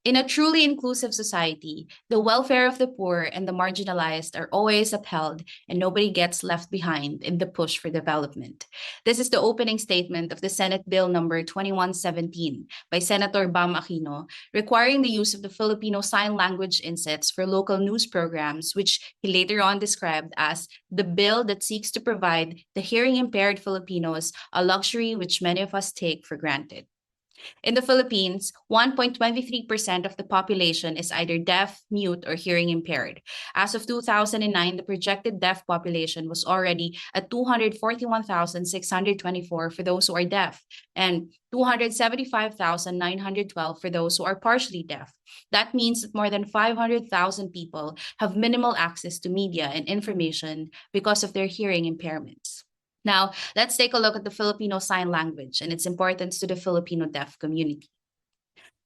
In a truly inclusive society, the welfare of the poor and the marginalized are always upheld, and nobody gets left behind in the push for development. This is the opening statement of the Senate Bill number 2117 by Senator Bam Aquino, requiring the use of the Filipino Sign Language insets for local news programs, which he later on described as the bill that seeks to provide the hearing-impaired Filipinos a luxury which many of us take for granted. In the Philippines, 1.23% of the population is either deaf, mute, or hearing impaired. As of 2009, the projected deaf population was already at 241,624 for those who are deaf and 275,912 for those who are partially deaf. That means that more than 500,000 people have minimal access to media and information because of their hearing impairments. Now, let's take a look at the Filipino Sign Language and its importance to the Filipino deaf community.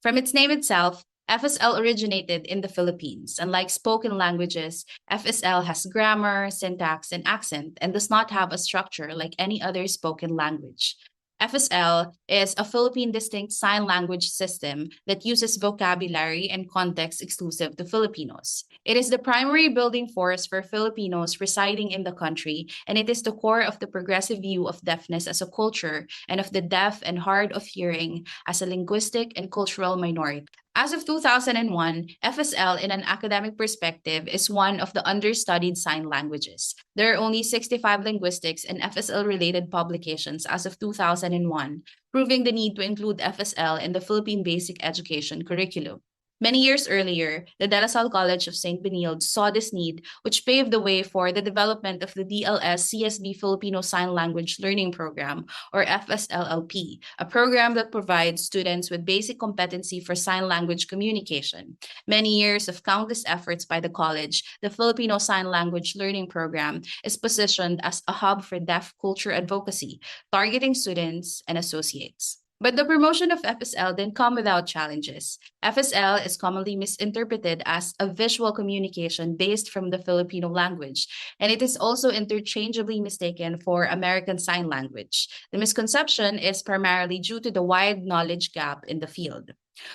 From its name itself, FSL originated in the Philippines. Unlike spoken languages, FSL has grammar, syntax, and accent and does not have a structure like any other spoken language. FSL is a Philippine distinct sign language system that uses vocabulary and context exclusive to Filipinos. It is the primary building force for Filipinos residing in the country, and it is the core of the progressive view of deafness as a culture and of the deaf and hard of hearing as a linguistic and cultural minority. As of 2001, FSL in an academic perspective is one of the understudied sign languages. There are only 65 linguistics and FSL-related publications as of 2001, proving the need to include FSL in the Philippine basic education curriculum. Many years earlier, the De La Salle College of St. Benilde saw this need, which paved the way for the development of the DLS-CSB Filipino Sign Language Learning Program, or FSLLP, a program that provides students with basic competency for sign language communication. Many years of countless efforts by the college, the Filipino Sign Language Learning Program is positioned as a hub for deaf culture advocacy, targeting students and associates. But the promotion of FSL didn't come without challenges. FSL is commonly misinterpreted as a visual communication based from the Filipino language, and it is also interchangeably mistaken for American Sign Language. The misconception is primarily due to the wide knowledge gap in the field.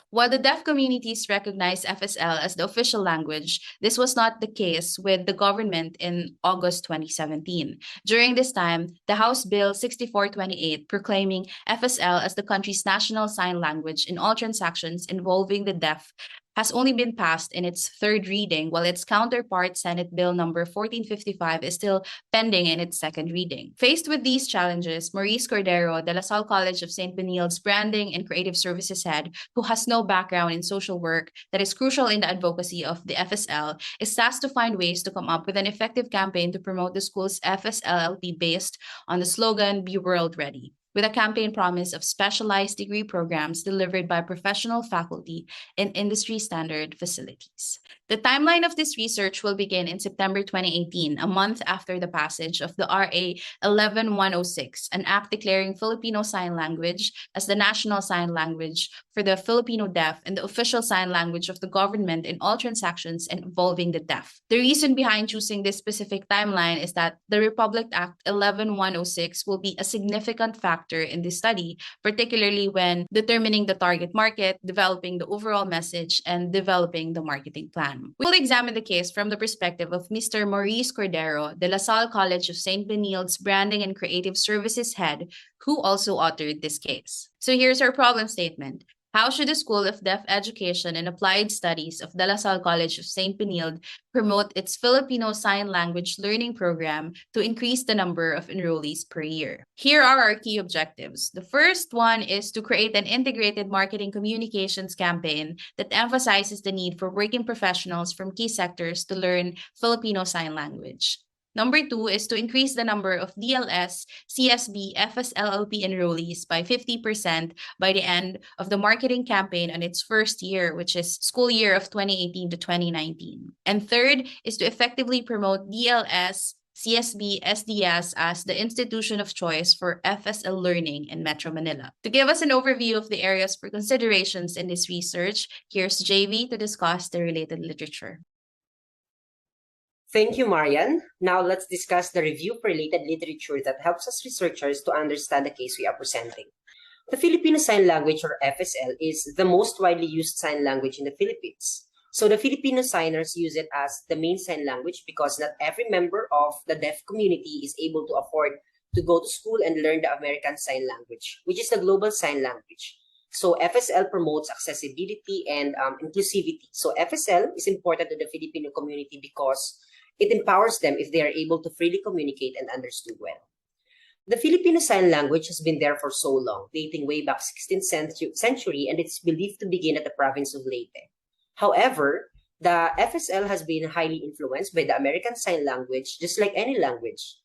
While the deaf communities recognize FSL as the official language, this was not the case with the government in August 2017. During this time, the House Bill 6428 proclaiming FSL as the country's national sign language in all transactions involving the deaf has only been passed in its third reading, while its counterpart, Senate Bill number 1455, is still pending in its second reading. Faced with these challenges, Maurice Cordero, De La Salle College of St. Benilde's branding and creative services head, who has no background in social work that is crucial in the advocacy of the FSL, is tasked to find ways to come up with an effective campaign to promote the school's FSLLP based on the slogan, "Be World Ready," with a campaign promise of specialized degree programs delivered by professional faculty in industry standard facilities. The timeline of this research will begin in September 2018, a month after the passage of the RA 11106, an act declaring Filipino Sign Language as the national sign language for the Filipino deaf and the official sign language of the government in all transactions involving the deaf. The reason behind choosing this specific timeline is that the Republic Act 11106 will be a significant factor in this study, particularly when determining the target market, developing the overall message, and developing the marketing plan. We will examine the case from the perspective of Mr. Maurice Cordero, De La Salle College of St. Benilde's branding and creative services head, who also authored this case. So here's our problem statement. How should the School of Deaf Education and Applied Studies of De La Salle College of St. Benilde promote its Filipino Sign Language Learning Program to increase the number of enrollees per year? Here are our key objectives. The first one is to create an integrated marketing communications campaign that emphasizes the need for working professionals from key sectors to learn Filipino Sign Language. Number 2 is to increase the number of DLS-CSB FSLLP enrollees by 50% by the end of the marketing campaign on its first year, which is school year of 2018 to 2019. And third is to effectively promote DLS-CSB SDS as the institution of choice for FSL learning in Metro Manila. To give us an overview of the areas for considerations in this research, here's JV to discuss the related literature. Thank you, Marian. Now let's discuss the review for related literature that helps us researchers to understand the case we are presenting. The Filipino Sign Language, or FSL, is the most widely used sign language in the Philippines. So the Filipino signers use it as the main sign language because not every member of the deaf community is able to afford to go to school and learn the American Sign Language, which is the global sign language. So FSL promotes accessibility and inclusivity. So FSL is important to the Filipino community because it empowers them if they are able to freely communicate and understood well. The Filipino Sign Language has been there for so long, dating way back 16th century, and it's believed to begin at the province of Leyte. However, the FSL has been highly influenced by the American Sign Language, just like any language.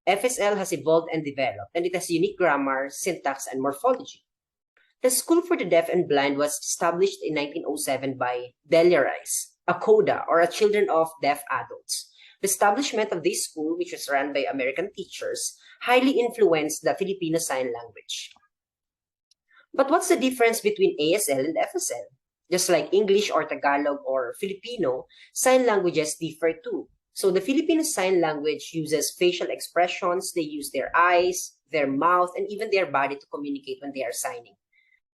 FSL has evolved and developed, and it has unique grammar, syntax, and morphology. The School for the Deaf and Blind was established in 1907 by DLS, a CODA, or a Children of Deaf Adults. The establishment of this school, which was run by American teachers, highly influenced the Filipino Sign Language. But what's the difference between ASL and FSL? Just like English or Tagalog or Filipino, sign languages differ too. So the Filipino Sign Language uses facial expressions, they use their eyes, their mouth, and even their body to communicate when they are signing.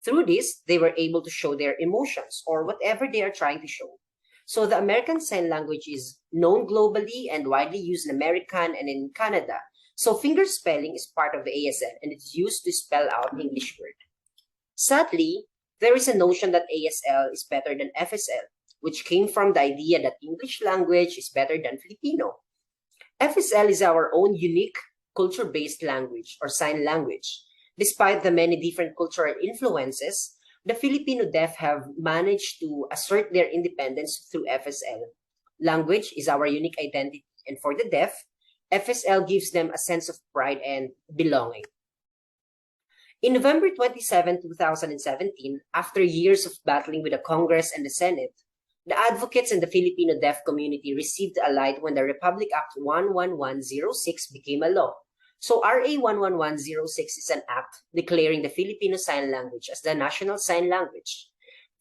Through this, they were able to show their emotions or whatever they are trying to show. So the American Sign Language is known globally and widely used in America and in Canada. So finger spelling is part of the ASL and it's used to spell out English word. Sadly, there is a notion that ASL is better than FSL, which came from the idea that English language is better than Filipino. FSL is our own unique culture-based language or sign language. Despite the many different cultural influences, the Filipino deaf have managed to assert their independence through FSL. Language is our unique identity, and for the deaf, FSL gives them a sense of pride and belonging. In November 27, 2017, after years of battling with the Congress and the Senate, the advocates in the Filipino deaf community received a light when the Republic Act 11106 became a law. So RA 11106 is an act declaring the Filipino Sign Language as the national sign language.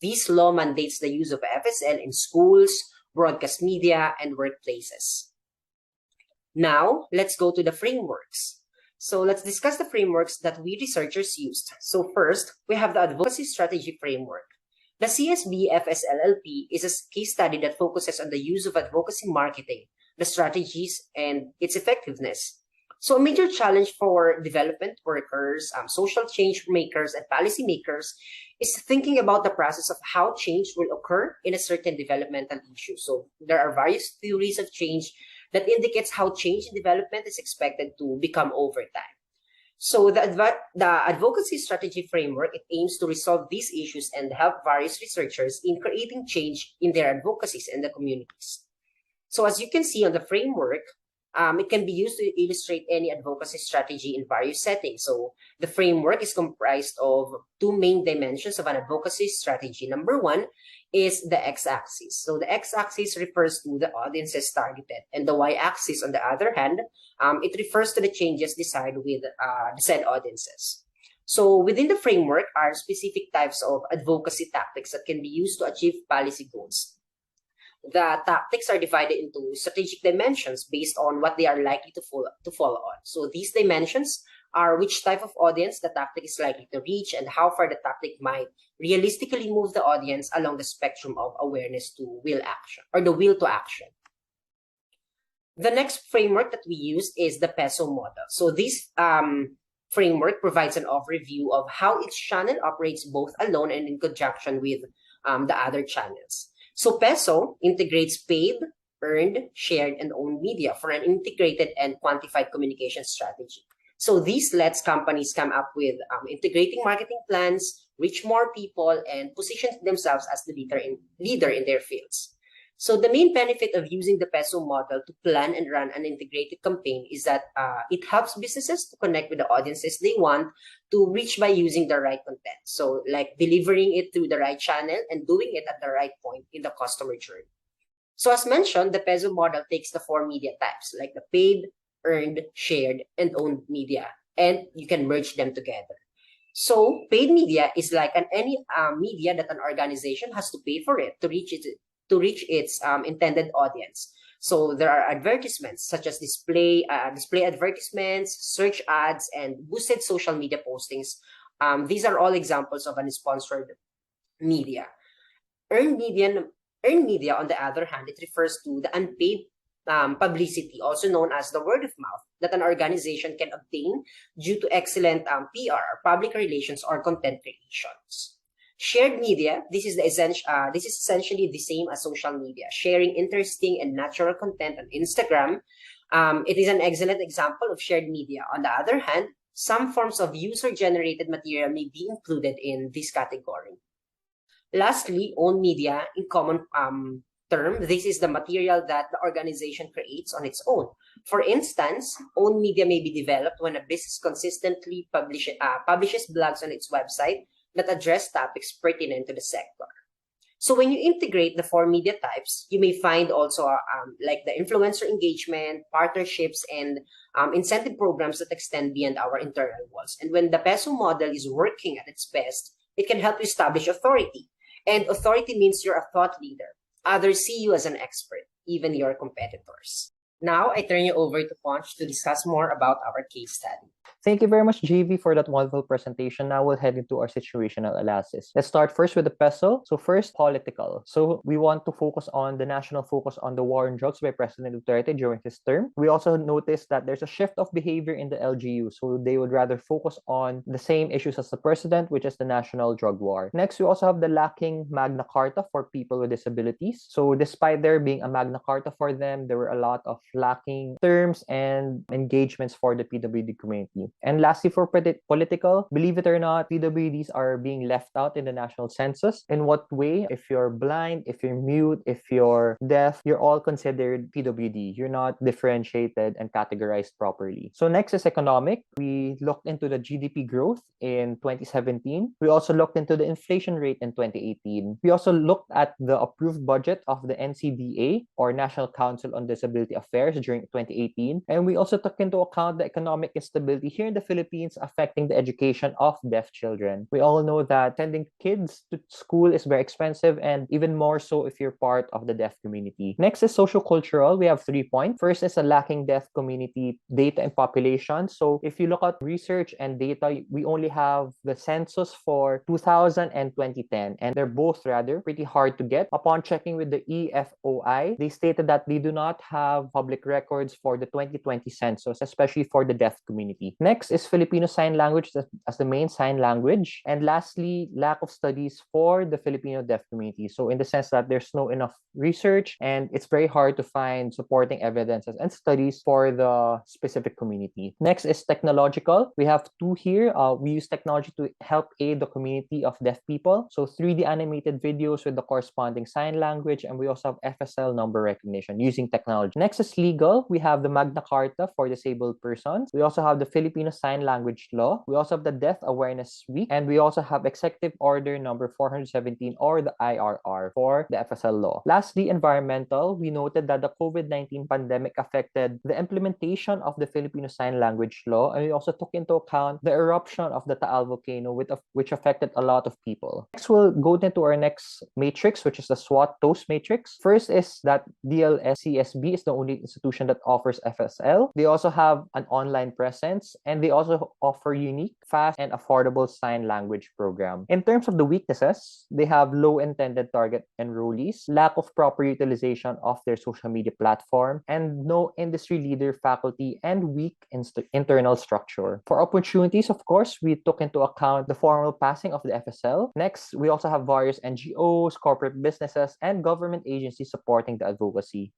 This law mandates the use of FSL in schools, broadcast media, and workplaces. Now, let's go to the frameworks. So let's discuss the frameworks that we researchers used. So first, we have the Advocacy Strategy Framework. The CSB FSLLP is a case study that focuses on the use of advocacy marketing, the strategies, and its effectiveness. So a major challenge for development workers, social change makers, and policymakers is thinking about the process of how change will occur in a certain developmental issue. So there are various theories of change that indicates how change in development is expected to become over time. So the Advocacy Strategy Framework, it aims to resolve these issues and help various researchers in creating change in their advocacies and the communities. So as you can see on the framework, it can be used to illustrate any advocacy strategy in various settings. So the framework is comprised of two main dimensions of an advocacy strategy. Number one is the x-axis. So the x-axis refers to the audiences targeted, and the y-axis, on the other hand, it refers to the changes desired with the said audiences. So within the framework are specific types of advocacy tactics that can be used to achieve policy goals. The tactics are divided into strategic dimensions based on what they are likely to follow on. So these dimensions are which type of audience the tactic is likely to reach and how far the tactic might realistically move the audience along the spectrum of awareness to will action, or the will to action. The next framework that we use is the PESO model. So this framework provides an overview of how each channel operates both alone and in conjunction with the other channels. So PESO integrates paid, earned, shared, and owned media for an integrated and quantified communication strategy. So this lets companies come up with integrating marketing plans, reach more people, and position themselves as the leader in their fields. So the main benefit of using the PESO model to plan and run an integrated campaign is that it helps businesses to connect with the audiences they want to reach by using the right content. So like delivering it through the right channel and doing it at the right point in the customer journey. So as mentioned, the PESO model takes the four media types like the paid, earned, shared, and owned media, and you can merge them together. So paid media is like any media that an organization has to pay for it to reach its intended audience. So there are advertisements such as display advertisements, search ads, and boosted social media postings These are all examples of unsponsored media. Earned media, earned media, on the other hand, it refers to the unpaid publicity, also known as the word of mouth, that an organization can obtain due to excellent PR, public relations, or content creations. Shared media, this is essentially the same as social media, sharing interesting and natural content on Instagram. It is an excellent example of shared media. On the other hand, some forms of user-generated material may be included in this category. Lastly, owned media, in common term, this is the material that the organization creates on its own. For instance, owned media may be developed when a business consistently publishes blogs on its website that address topics pertinent to the sector. So when you integrate the four media types, you may find also like the influencer engagement, partnerships, and incentive programs that extend beyond our internal walls. And when the PESO model is working at its best, it can help you establish authority. And authority means you're a thought leader. Others see you as an expert, even your competitors. Now, I turn you over to Ponch to discuss more about our case study. Thank you very much, JV, for that wonderful presentation. Now we'll head into our situational analysis. Let's start first with the PESO. So first, political. So we want to focus on the national focus on the war on drugs by President Duterte during his term. We also noticed that there's a shift of behavior in the LGU. So they would rather focus on the same issues as the president, which is the national drug war. Next, we also have the lacking Magna Carta for people with disabilities. So despite there being a Magna Carta for them, there were a lot of lacking terms and engagements for the PWD community. And lastly, for political, believe it or not, PWDs are being left out in the national census. In what way? If you're blind, if you're mute, if you're deaf, you're all considered PWD. You're not differentiated and categorized properly. So next is economic. We looked into the GDP growth in 2017. We also looked into the inflation rate in 2018. We also looked at the approved budget of the NCDA, or National Council on Disability Affairs, during 2018. And we also took into account the economic instability here in the Philippines affecting the education of deaf children. We all know that sending kids to school is very expensive, and even more so if you're part of the deaf community. Next is social-cultural. We have 3 points. First is a lacking deaf community data and population. So if you look at research and data, we only have the census for 2000 and 2010, and they're both rather pretty hard to get. Upon checking with the EFOI, they stated that they do not have public records for the 2020 census, especially for the deaf community. Next is Filipino Sign Language as the main sign language. And lastly, lack of studies for the Filipino deaf community. So in the sense that there's no enough research and it's very hard to find supporting evidences and studies for the specific community. Next is technological. We have 2 here. We use technology to help aid the community of deaf people. So 3D animated videos with the corresponding sign language, and we also have FSL number recognition using technology. Next is legal. We have the Magna Carta for disabled persons. We also have the Filipino Sign Language Law. We also have the Deaf Awareness Week, and we also have Executive Order number 417, or the IRR, for the FSL law. Lastly, environmental. We noted that the COVID-19 pandemic affected the implementation of the Filipino Sign Language Law, and we also took into account the eruption of the Taal volcano, which affected a lot of people. Next, we'll go into our next matrix, which is the SWOT TOAST matrix. First is that DLS-CSB is the only institution that offers FSL. They also have an online presence, and they also offer unique, fast, and affordable sign language program. In terms of the weaknesses, they have low intended target enrollees, lack of proper utilization of their social media platform, and no industry leader faculty, and weak internal structure. For opportunities, of course, we took into account the formal passing of the FSL. Next, we also have various NGOs, corporate businesses, and government agencies supporting the advocacy.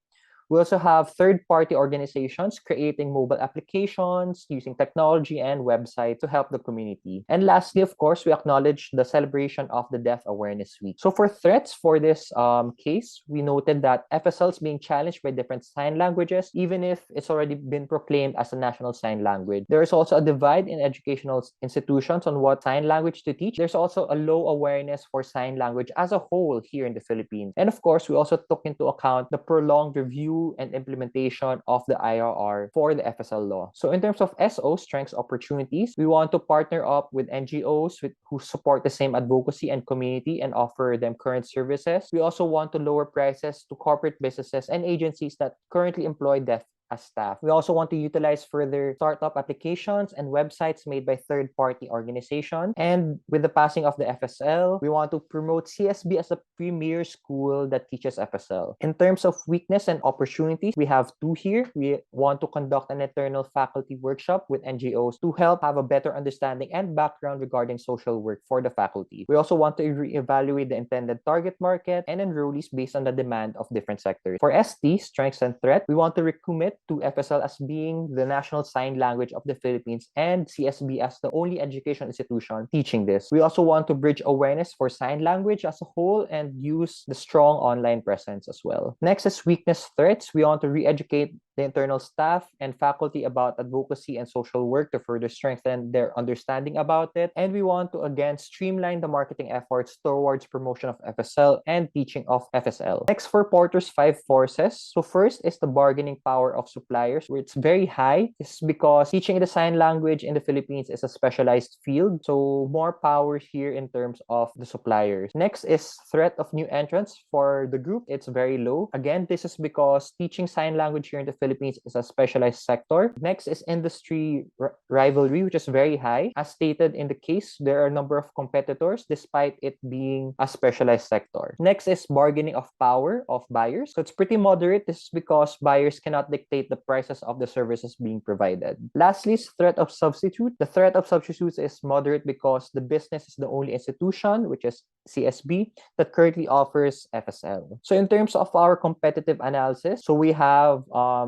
We also have third-party organizations creating mobile applications using technology and websites to help the community. And lastly, of course, we acknowledge the celebration of the Deaf Awareness Week. So for threats for this case, we noted that FSL is being challenged by different sign languages, even if it's already been proclaimed as a national sign language. There is also a divide in educational institutions on what sign language to teach. There's also a low awareness for sign language as a whole here in the Philippines. And of course, we also took into account the prolonged review and implementation of the IRR for the FSL law. So in terms of SO, strengths, opportunities, we want to partner up with NGOs who support the same advocacy and community and offer them current services. We also want to lower prices to corporate businesses and agencies that currently employ deaf as staff. We also want to utilize further startup applications and websites made by third-party organizations. And with the passing of the FSL, we want to promote CSB as a premier school that teaches FSL. In terms of weakness and opportunities, we have two here. We want to conduct an internal faculty workshop with NGOs to help have a better understanding and background regarding social work for the faculty. We also want to reevaluate the intended target market and enrollees based on the demand of different sectors. For ST, strengths and threat, we want to recommit to FSL as being the national sign language of the Philippines and CSB as the only education institution teaching this. We also want to bridge awareness for sign language as a whole and use the strong online presence as well. Next is weakness threats. We want to re-educate the internal staff and faculty about advocacy and social work to further strengthen their understanding about it. And we want to again streamline the marketing efforts towards promotion of FSL and teaching of FSL. Next, for Porter's 5 forces. So first is the bargaining power of suppliers, where it's very high. It's because teaching the sign language in the Philippines is a specialized field. So more power here in terms of the suppliers. Next is threat of new entrants for the group. It's very low. Again, this is because teaching sign language here in the Philippines is a specialized sector. Next is industry rivalry, which is very high. As stated in the case, there are a number of competitors despite it being a specialized sector. Next is bargaining of power of buyers. So it's pretty moderate. This is because buyers cannot dictate the prices of the services being provided. Lastly is threat of substitute. The threat of substitutes is moderate because the business is the only institution, which is CSB, that currently offers FSL. So in terms of our competitive analysis, so we have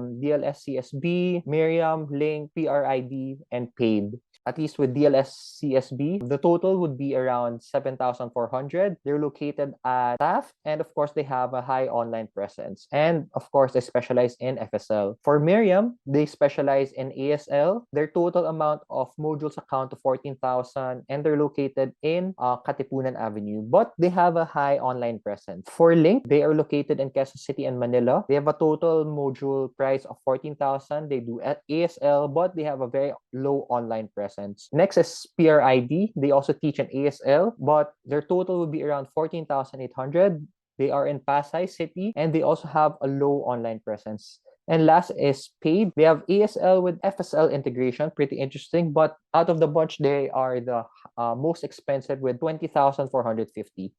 DLS-CSB, Miriam, Link, PRID, and PAID. At least with DLS-CSB, the total would be around 7,400. They're located at Taft, and of course, they have a high online presence. And of course, they specialize in FSL. For Miriam, they specialize in ASL. Their total amount of modules account to 14,000, and they're located in Katipunan Avenue. But they have a high online presence. For Link, they are located in Quezon City and Manila. They have a total module price of 14,000. They do ASL, but they have a very low online presence. Next is PRID. They also teach an ASL, but their total will be around 14,800. They are in Pasay City, and they also have a low online presence. And last is PAID. They have ASL with FSL integration, pretty interesting, but out of the bunch, they are the most expensive with 20,450.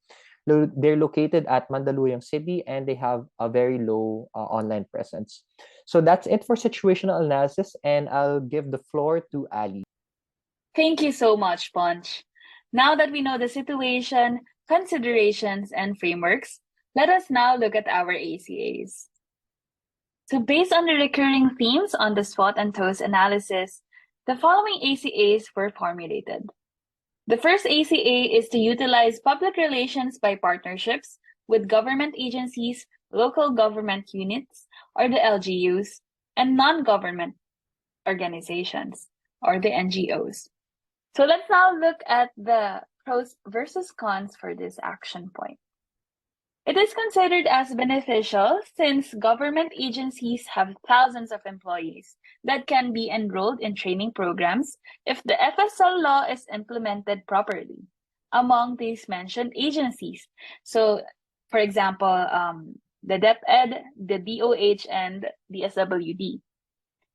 They're located at Mandaluyong City, and they have a very low online presence. So that's it for situational analysis, and I'll give the floor to Ali. Thank you so much, Ponch. Now that we know the situation, considerations, and frameworks, let us now look at our ACAs. So based on the recurring themes on the SWOT and TOES analysis, the following ACAs were formulated. The first ACA is to utilize public relations by partnerships with government agencies, local government units, or the LGUs, and non-government organizations, or the NGOs. So let's now look at the pros versus cons for this action point. It is considered as beneficial since government agencies have thousands of employees that can be enrolled in training programs if the FSL law is implemented properly among these mentioned agencies. So, for example, the DepEd, the DOH, and the SWD.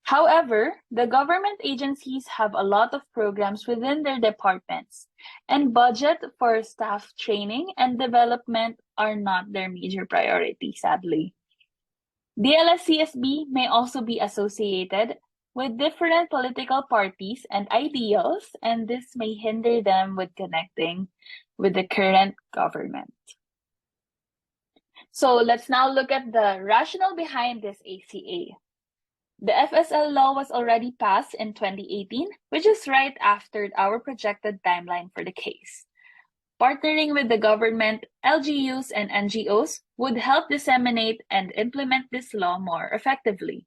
However, the government agencies have a lot of programs within their departments, and budget for staff training and development are not their major priority, sadly. DLS-CSB may also be associated with different political parties and ideals, and this may hinder them with connecting with the current government. So let's now look at the rationale behind this ACA. The FSL law was already passed in 2018, which is right after our projected timeline for the case. Partnering with the government, LGUs, and NGOs would help disseminate and implement this law more effectively.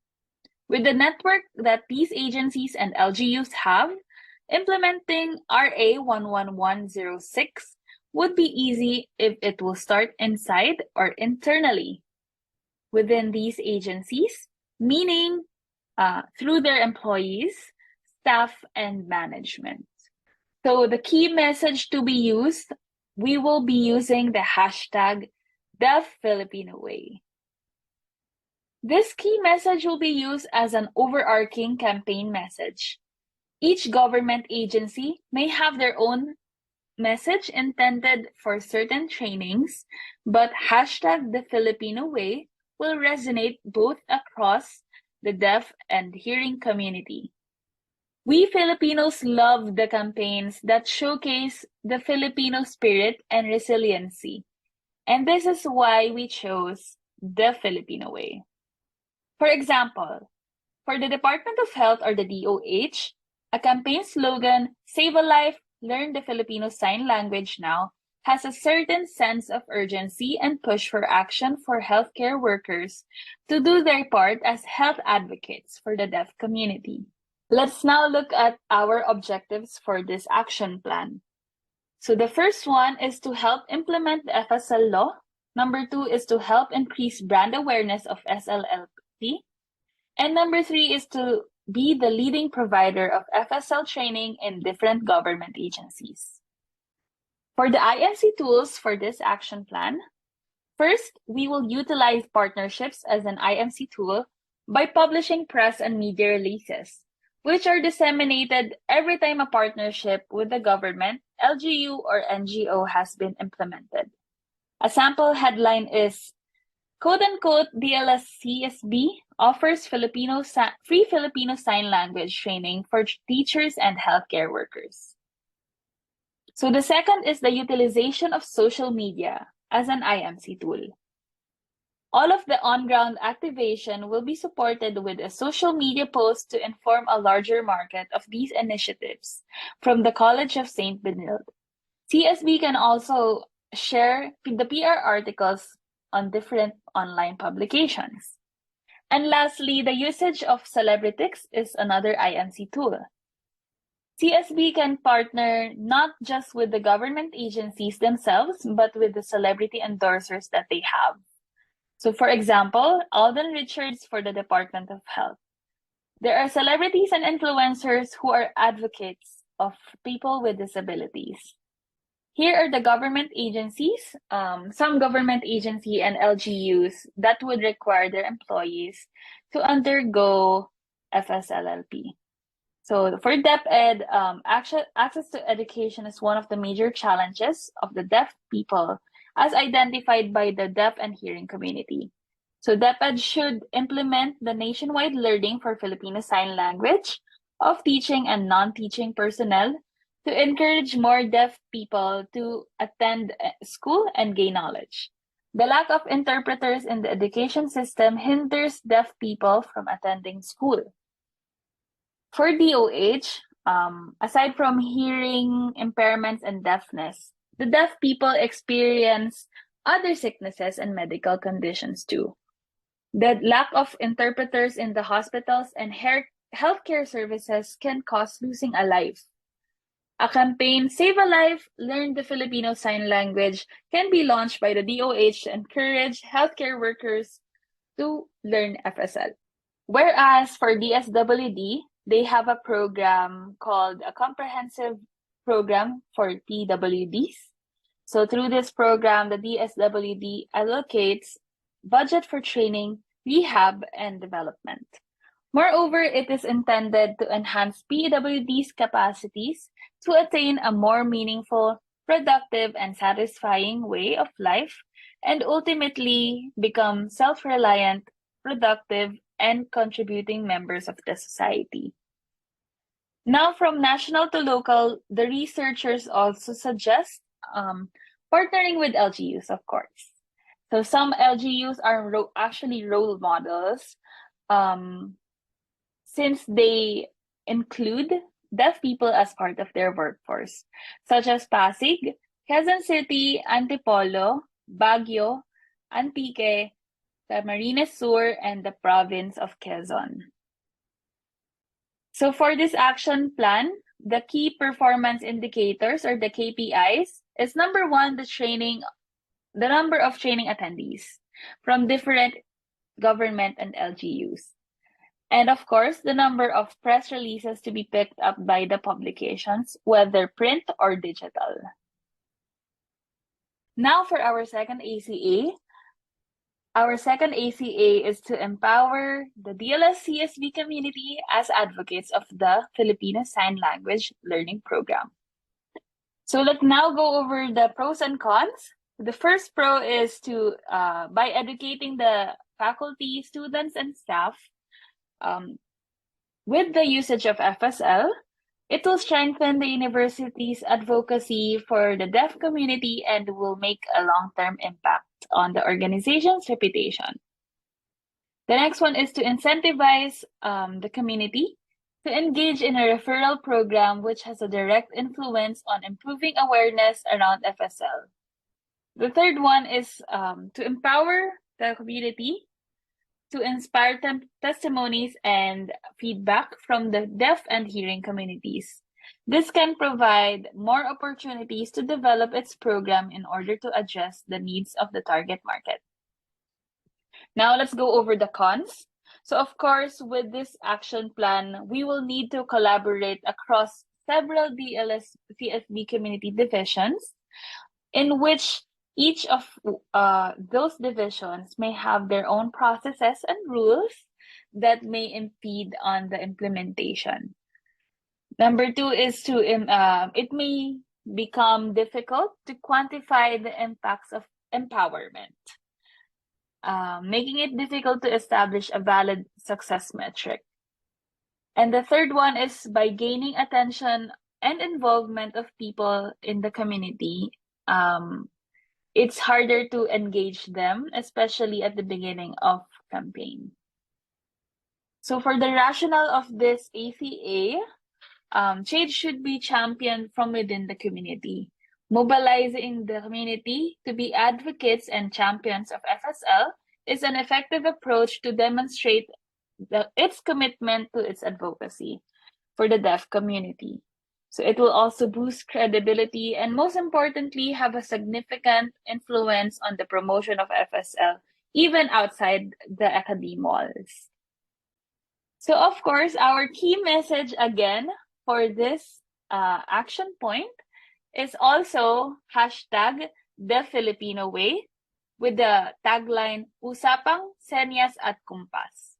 With the network that these agencies and LGUs have, implementing RA 11106 would be easy if it will start inside or internally within these agencies, meaning through their employees, staff, and management. So the key message to be used, we will be using the hashtag DefFilipinoWay. This key message will be used as an overarching campaign message. Each government agency may have their own message intended for certain trainings, but hashtag the Filipino way will resonate both across the deaf and hearing community. We Filipinos love the campaigns that showcase the Filipino spirit and resiliency, and this is why we chose the Filipino way. For example, for the Department of Health or the DOH, a campaign slogan, Save a Life, Learn the Filipino Sign Language Now, has a certain sense of urgency and push for action for healthcare workers to do their part as health advocates for the deaf community. Let's now look at our objectives for this action plan. So the first one is to help implement the FSL law. Number 2 is to help increase brand awareness of FSLLP. And number 3 is to be the leading provider of FSL training in different government agencies. For the IMC tools for this action plan, first, we will utilize partnerships as an IMC tool by publishing press and media releases, which are disseminated every time a partnership with the government, LGU, or NGO has been implemented. A sample headline is, quote-unquote, DLS-CSB offers free Filipino Sign Language training for teachers and healthcare workers. So the second is the utilization of social media as an IMC tool. All of the on-ground activation will be supported with a social media post to inform a larger market of these initiatives from the College of St. Benilde. CSB can also share the PR articles on different online publications. And lastly, the usage of celebrities is another IMC tool. CSB can partner not just with the government agencies themselves, but with the celebrity endorsers that they have. So for example, Alden Richards for the Department of Health. There are celebrities and influencers who are advocates of people with disabilities. Here are the government agencies, some government agency and LGUs that would require their employees to undergo FSLLP. So for DepEd, access to education is one of the major challenges of the deaf people as identified by the deaf and hearing community. So DepEd should implement the nationwide learning for Filipino Sign Language of teaching and non-teaching personnel to encourage more deaf people to attend school and gain knowledge. The lack of interpreters in the education system hinders deaf people from attending school. For DOH, aside from hearing impairments and deafness, the deaf people experience other sicknesses and medical conditions too. The lack of interpreters in the hospitals and healthcare services can cause losing a life. A campaign, Save a Life, Learn the Filipino Sign Language, can be launched by the DOH to encourage healthcare workers to learn FSL. Whereas for DSWD, they have a program called a comprehensive program for PWDs. So through this program, the DSWD allocates budget for training, rehab, and development. Moreover, it is intended to enhance PWD's capacities to attain a more meaningful, productive, and satisfying way of life, and ultimately become self-reliant, productive, and contributing members of the society. Now, from national to local, the researchers also suggest partnering with LGUs, of course. So some LGUs are actually role models since they include deaf people as part of their workforce, such as Pasig, Quezon City, Antipolo, Baguio, Antique, Camarines Sur, and the province of Quezon. So for this action plan, the key performance indicators or the KPIs is number 1, the number of training attendees from different government and LGUs. And of course, the number of press releases to be picked up by the publications, whether print or digital. Now for our second ACA, Our second ACA is to empower the DLS-CSB community as advocates of the Filipino Sign Language Learning Program. So let's now go over the pros and cons. The first pro is to, by educating the faculty, students, and staff with the usage of FSL, it will strengthen the university's advocacy for the deaf community and will make a long-term impact on the organization's reputation. The next one is to incentivize the community to engage in a referral program which has a direct influence on improving awareness around FSL. The third one is to empower the community to inspire testimonies and feedback from the deaf and hearing communities. This can provide more opportunities to develop its program in order to address the needs of the target market. Now let's go over the cons. So of course, with this action plan, we will need to collaborate across several DLS-CSB community divisions in which each of those divisions may have their own processes and rules that may impede on the implementation. Number two is to, it may become difficult to quantify the impacts of empowerment, making it difficult to establish a valid success metric. And the third one is by gaining attention and involvement of people in the community, it's harder to engage them, especially at the beginning of campaign. So for the rationale of this ACA, change should be championed from within the community. Mobilizing the community to be advocates and champions of FSL is an effective approach to demonstrate its commitment to its advocacy for the deaf community. So it will also boost credibility and most importantly, have a significant influence on the promotion of FSL, even outside the academe walls. So of course, our key message again for this action point is also hashtag the Filipino way with the tagline, Usapang, Senyas at Kumpas.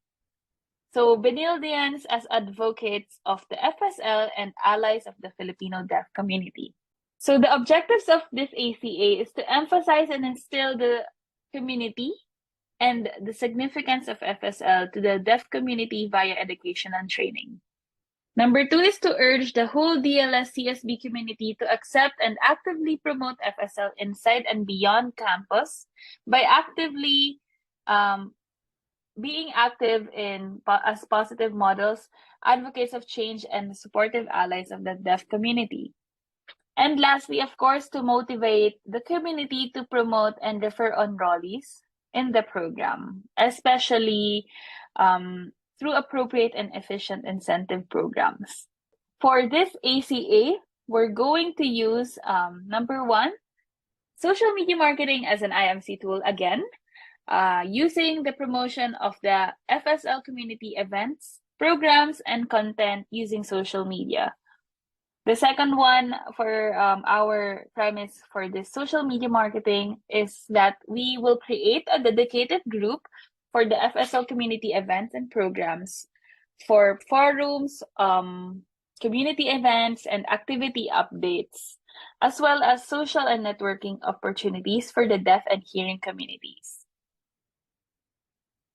So Benildians as advocates of the FSL and allies of the Filipino deaf community. So the objectives of this ACA is to emphasize and instill the community and the significance of FSL to the deaf community via education and training. Number two is to urge the whole DLS-CSB community to accept and actively promote FSL inside and beyond campus by actively being active as positive models, advocates of change, and supportive allies of the deaf community. And lastly, of course, to motivate the community to promote and refer enrollees in the program, especially through appropriate and efficient incentive programs. For this ACA, we're going to use, number one, social media marketing as an IMC tool again, using the promotion of the FSL community events, programs, and content using social media. The second one for our premise for this social media marketing is that we will create a dedicated group for the FSL community events and programs for forums, community events, and activity updates, as well as social and networking opportunities for the deaf and hearing communities.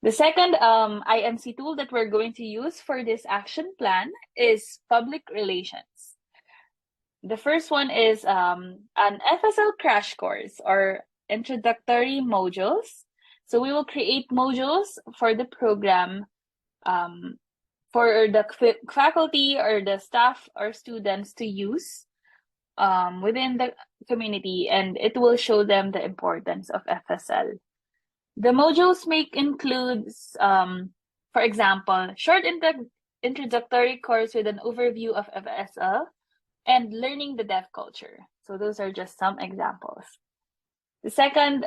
The second IMC tool that we're going to use for this action plan is public relations. The first one is an FSL crash course or introductory modules. So we will create modules for the program for the faculty or the staff or students to use within the community, and it will show them the importance of FSL. The modules may include, for example, short introductory course with an overview of FSL and learning the deaf culture. So those are just some examples. The second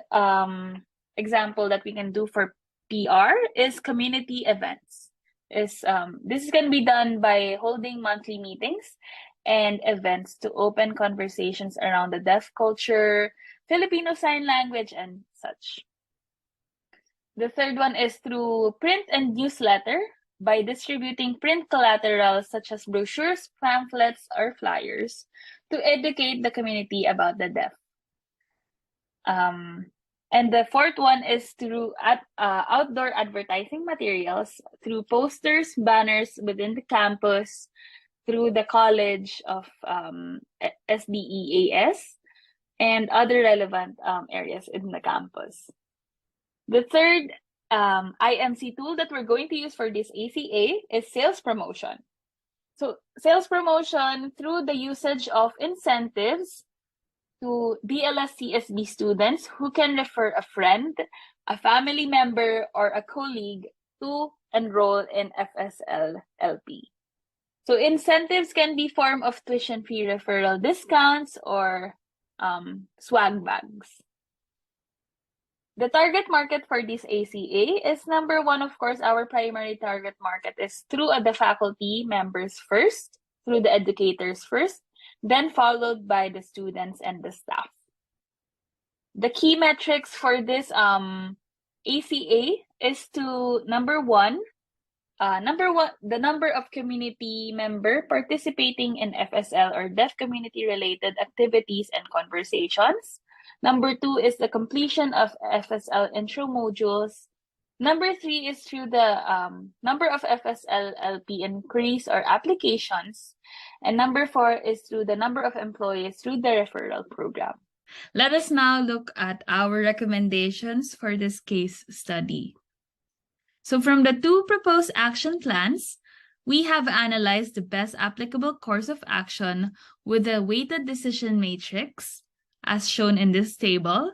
example that we can do for PR is community events. This is going to be done by holding monthly meetings and events to open conversations around the deaf culture, Filipino Sign Language, and such. The third one is through print and newsletter by distributing print collaterals such as brochures, pamphlets, or flyers to educate the community about the deaf. And the fourth one is through outdoor advertising materials, through posters, banners within the campus, through the College of SDEAS, and other relevant areas in the campus. The third IMC tool that we're going to use for this ACA is sales promotion. So sales promotion through the usage of incentives to DLS-CSB students who can refer a friend, a family member, or a colleague to enroll in FSLLP. So incentives can be form of tuition-free referral discounts or swag bags. The target market for this ACA is number one, of course, our primary target market is through the faculty members first, through the educators first, then followed by the students and the staff. The key metrics for this ACA is to number one, the number of community member participating in FSL or deaf community related activities and conversations. Number two is the completion of FSL intro modules. Number three is through the number of FSLLP inquiries or applications. And number four is through the number of employees through the referral program. Let us now look at our recommendations for this case study. So from the two proposed action plans, we have analyzed the best applicable course of action with a weighted decision matrix, as shown in this table,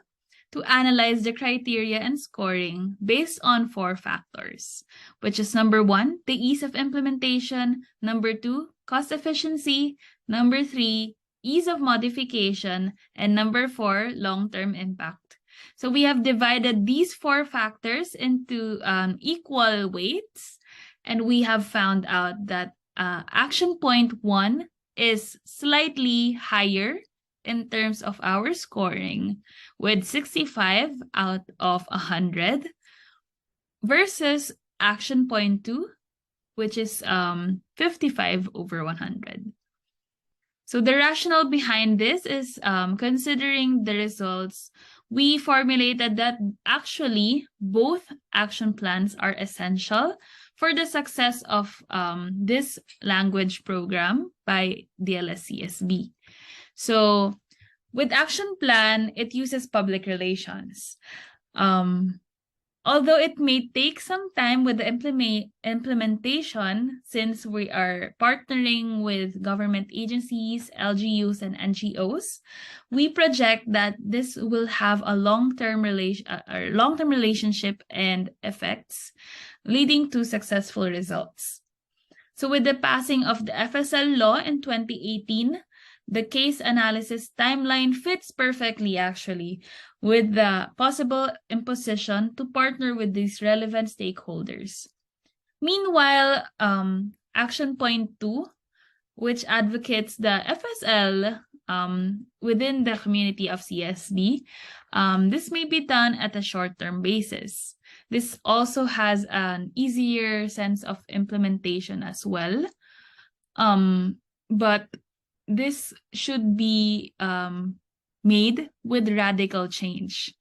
to analyze the criteria and scoring based on 4 factors, which is number 1, the ease of implementation, number 2, cost efficiency, number 3, ease of modification, and number 4, long-term impact. So we have divided these 4 factors into equal weights, and we have found out that action point 1 is slightly higher in terms of our scoring, with 65 out of 100 versus action point 2, which is 55 over 100. So the rationale behind this is considering the results, we formulated that actually both action plans are essential for the success of this language program by DLS-CSB. So with action plan, it uses public relations. Although it may take some time with the implementation, since we are partnering with government agencies, LGUs, and NGOs, we project that this will have a long-term relationship and effects, leading to successful results. So with the passing of the FSL law in 2018, the case analysis timeline fits perfectly, actually, with the possible imposition to partner with these relevant stakeholders. Meanwhile, action point 2, which advocates the FSL within the community of CSB, this may be done at a short-term basis. This also has an easier sense of implementation as well, but this should be made with radical change.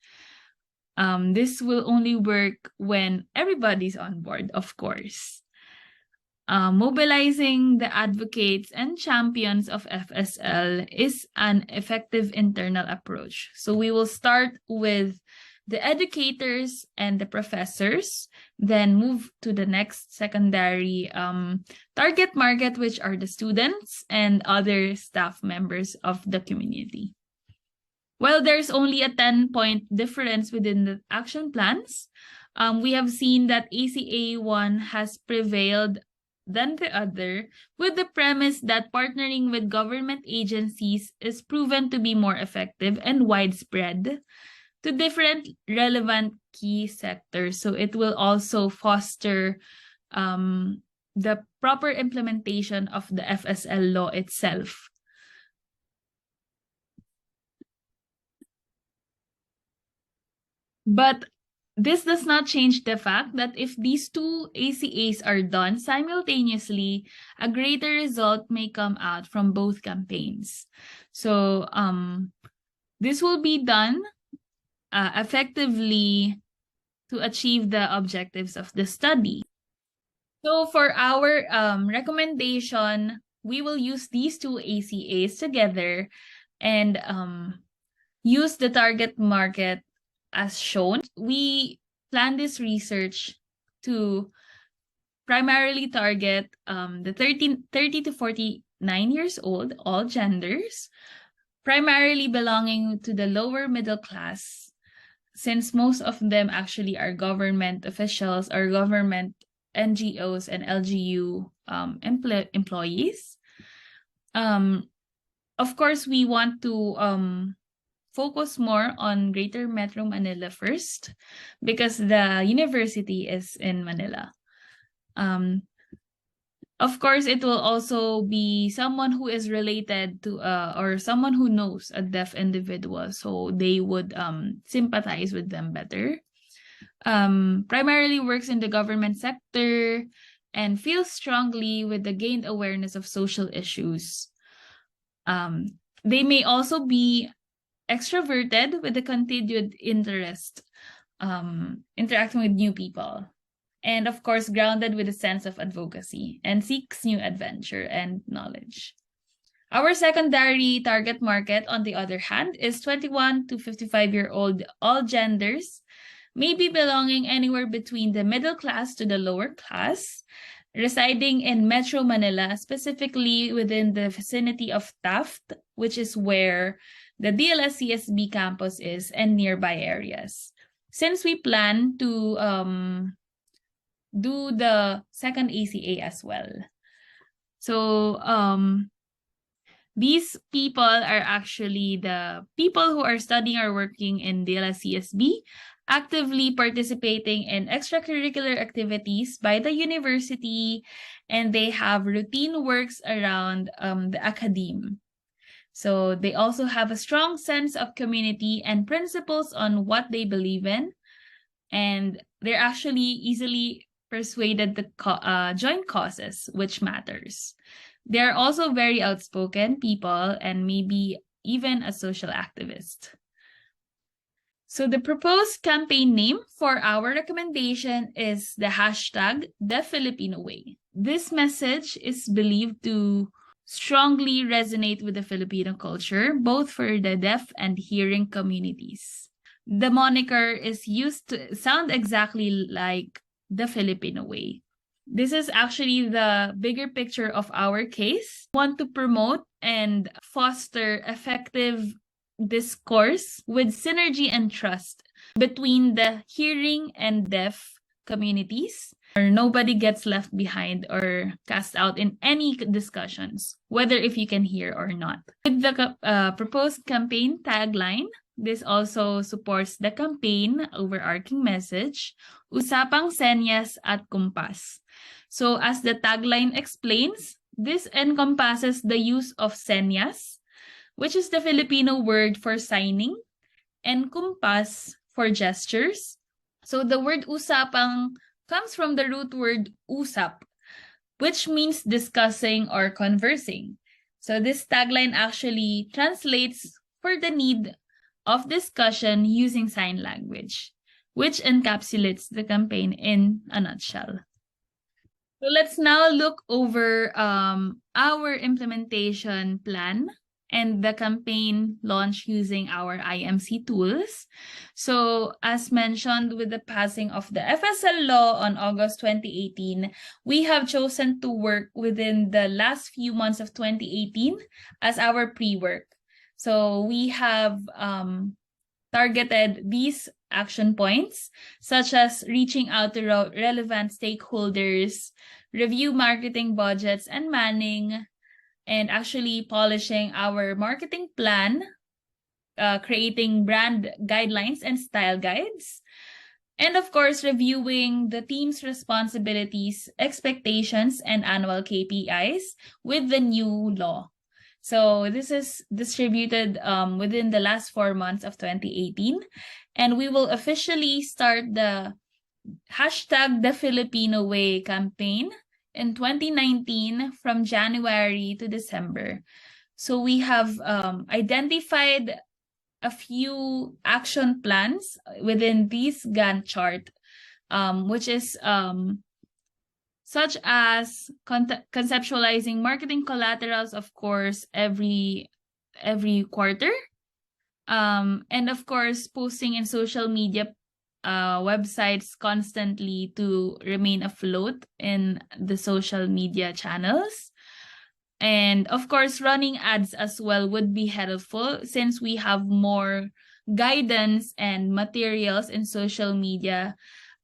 This will only work when everybody's on board, of course. Mobilizing the advocates and champions of FSL is an effective internal approach. So we will start with the educators and the professors, then move to the next secondary target market, which are the students and other staff members of the community. While there's only a 10-point difference within the action plans, we have seen that ACA 1 has prevailed than the other, with the premise that partnering with government agencies is proven to be more effective and widespread to different relevant key sectors. So it will also foster the proper implementation of the FSL law itself. But this does not change the fact that if these two ACAs are done simultaneously, a greater result may come out from both campaigns. So this will be done effectively to achieve the objectives of the study. So for our recommendation, we will use these two ACAs together and use the target market as shown. We plan this research to primarily target the 30 to 49 years old, all genders, primarily belonging to the lower middle class, since most of them actually are government officials or government NGOs and LGU employees. Of course, we want to focus more on Greater Metro Manila first because the university is in Manila. Of course, it will also be someone who is related to or someone who knows a deaf individual, so they would sympathize with them better. Primarily works in the government sector and feels strongly with the gained awareness of social issues. They may also be extroverted with a continued interest interacting with new people, and of course grounded with a sense of advocacy and seeks new adventure and knowledge. Our secondary target market, on the other hand, is 21 to 55-year-old, all genders, maybe belonging anywhere between the middle class to the lower class, residing in Metro Manila, specifically within the vicinity of Taft, which is where the DLS-CSB campus is, and nearby areas. Since we plan to do the second ACA as well. So these people are actually the people who are studying or working in DLS-CSB, actively participating in extracurricular activities by the university, and they have routine works around the academe. So they also have a strong sense of community and principles on what they believe in, and they're actually easily persuaded to join causes which matters. They're also very outspoken people and maybe even a social activist. So the proposed campaign name for our recommendation is the hashtag The Filipino Way. This message is believed to strongly resonate with the Filipino culture, both for the deaf and hearing communities. The moniker is used to sound exactly like the Filipino Way. This is actually the bigger picture of our case. We want to promote and foster effective discourse with synergy and trust between the hearing and deaf communities. Or nobody gets left behind or cast out in any discussions, whether if you can hear or not. With the proposed campaign tagline, this also supports the campaign overarching message, Usapang Senyas at Kumpas. So as the tagline explains, this encompasses the use of senyas, which is the Filipino word for signing, and kumpas for gestures. So the word usapang comes from the root word usap, which means discussing or conversing. So this tagline actually translates for the need of discussion using sign language, which encapsulates the campaign in a nutshell. So let's now look over our implementation plan and the campaign launch using our IMC tools. So as mentioned, with the passing of the FSL law on August 2018, we have chosen to work within the last few months of 2018 as our pre-work. So we have targeted these action points, such as reaching out to relevant stakeholders, review marketing budgets and manning, and actually polishing our marketing plan, creating brand guidelines and style guides, and of course, reviewing the team's responsibilities, expectations, and annual KPIs with the new law. So this is distributed within the last 4 months of 2018. And we will officially start the hashtag The Filipino Way campaign in 2019 from January to December. So we have identified a few action plans within this Gantt chart, which is such as conceptualizing marketing collaterals, of course, every quarter. And of course, posting in social media websites constantly to remain afloat in the social media channels. And of course, running ads as well would be helpful since we have more guidance and materials in social media.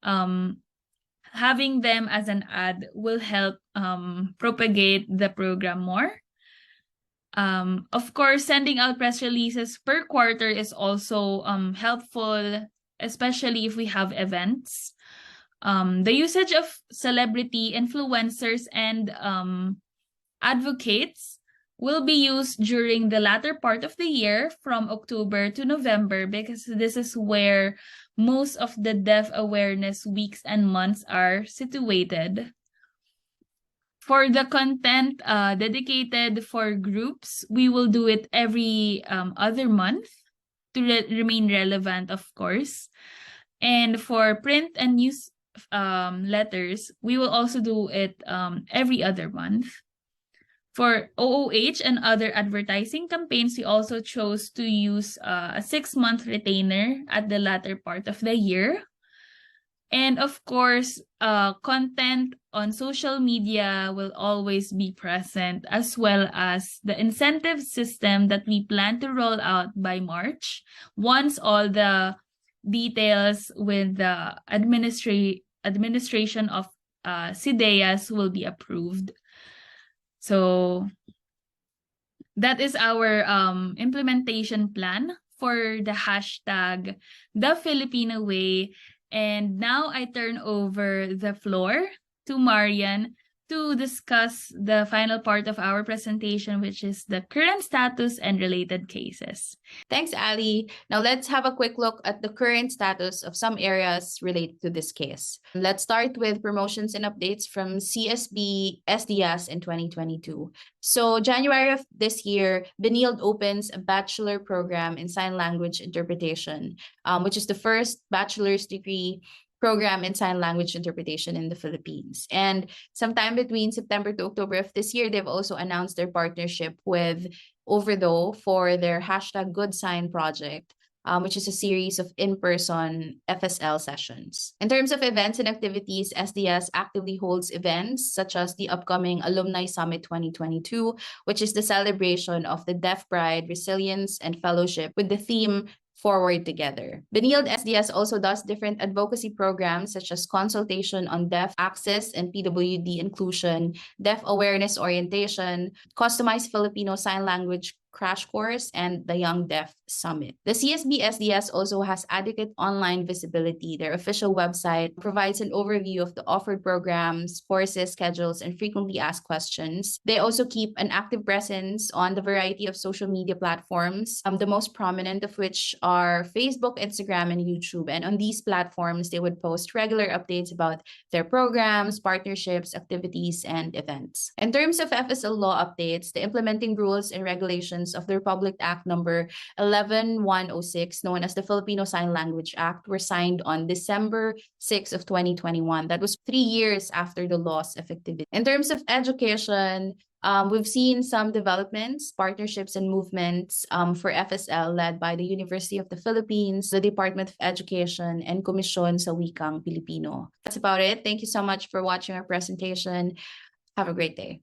Having them as an ad will help propagate the program more. Of course, sending out press releases per quarter is also helpful, especially if we have events. The usage of celebrity influencers and advocates will be used during the latter part of the year from October to November, because this is where most of the deaf awareness weeks and months are situated. For the content dedicated for groups, we will do it every other month to remain relevant, of course. And for print and news letters, we will also do it every other month. For OOH and other advertising campaigns, we also chose to use a 6-month retainer at the latter part of the year. And of course, content on social media will always be present, as well as the incentive system that we plan to roll out by March, once all the details with the administration of CDEAS will be approved. So that is our implementation plan for the hashtag The Filipino Way. And now I turn over the floor to Marian to discuss the final part of our presentation, which is the current status and related cases. Thanks, Ali. Now let's have a quick look at the current status of some areas related to this case. Let's start with promotions and updates from CSB SDS in 2022. So January of this year, Benilde opens a bachelor program in sign language interpretation, which is the first bachelor's degree program in sign language interpretation in the Philippines. And sometime between September to October of this year, they've also announced their partnership with Overdo for their hashtag Good Sign project, which is a series of in-person FSL sessions. In terms of events and activities, SDS actively holds events such as the upcoming Alumni Summit 2022, which is the celebration of the Deaf Pride, Resilience, and Fellowship with the theme Forward Together. Benilde SDS also does different advocacy programs such as consultation on deaf access and PWD inclusion, deaf awareness orientation, customized Filipino sign language crash course, and the Young Deaf Summit. The CSB SDS also has adequate online visibility. Their official website provides an overview of the offered programs, courses, schedules, and frequently asked questions. They also keep an active presence on the variety of social media platforms, the most prominent of which are Facebook, Instagram, and YouTube. And on these platforms, they would post regular updates about their programs, partnerships, activities, and events. In terms of FSL law updates, the implementing rules and regulations of the Republic Act number 11106, known as the Filipino Sign Language Act, were signed on December 6 of 2021. That was 3 years after the law's effectivity. In terms of education, we've seen some developments, partnerships, and movements for FSL led by the University of the Philippines, the Department of Education, and Komisyon sa Wikang Pilipino. That's about it. Thank you so much for watching our presentation. Have a great day.